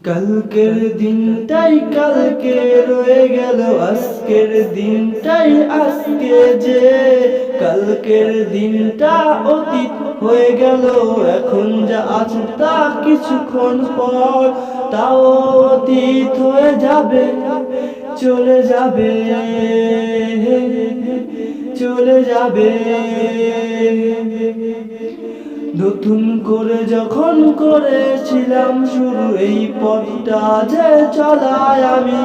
কালকের দিনটাই কালকে রয়ে গেল, আজকের দিনটাই আজকে যে। কালকের দিনটা অতীত হয়ে গেল, এখন যা আছে তা কিছুক্ষণ পর তাও অতীত হয়ে যাবে, চলে যাবে, চলে যাবে। নতুন করে যখন করেছিলাম শুরু এই পথটা যে চলায় আমি,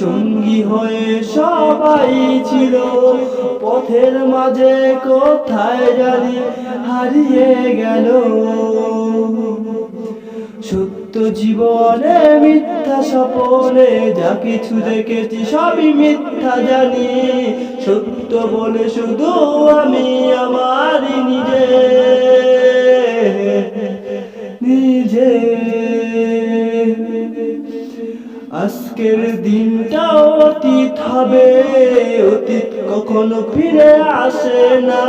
সঙ্গী হয়ে সবাই ছিল, পথের মাঝে কোথায় জানি হারিয়ে গেল। সত্য জীবনে মিথ্যা স্বপনে যা কিছু দেখেছি সবই মিথ্যা জানি, সত্য বলে শুধু আমি আমারই নিজে। আজকের দিনটাও অতীত হবে, অতীত কখনো ফিরে আসে না,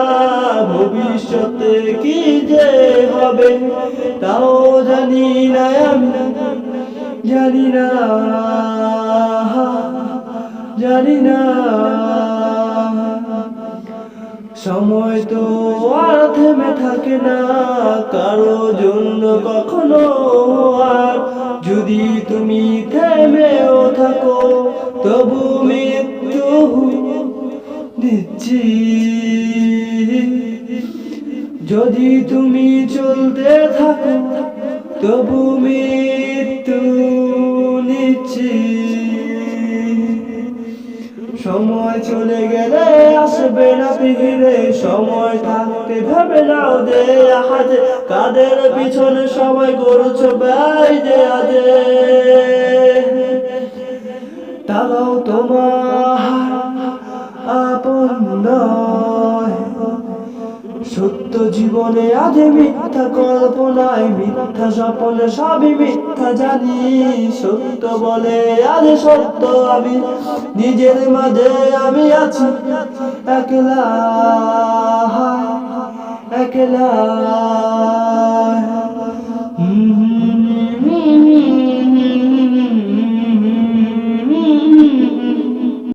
ভবিষ্যতে কি যে হবে তাও জানি না আমি, জানি না, জানি না। সময় তো আর থেমে থাকে না কারো জন্য কখনো, আর যদি তুমি থেমেও থাকো তবু মৃত্যু দিচ্ছি। যদি তুমি চলতে থাকো তবু মৃত্যু নিচ্ছি। সময় চলে গেলে আসবে না ফিরে, সময় থাকতে ভেবে নাও যে আজে কাদের পিছনে সময় করছো ব্যয় যে আজে, তারাও তোমার আপন নয়। সত্য জীবনে আজ মিথ্যা কল্পনায়, মিথ্যা স্বপ্নে সবই মিথ্যা জানি, সত্য বলে আজ সত্য আমি, নিজের মাঝে আমি আছি একলা, একলা।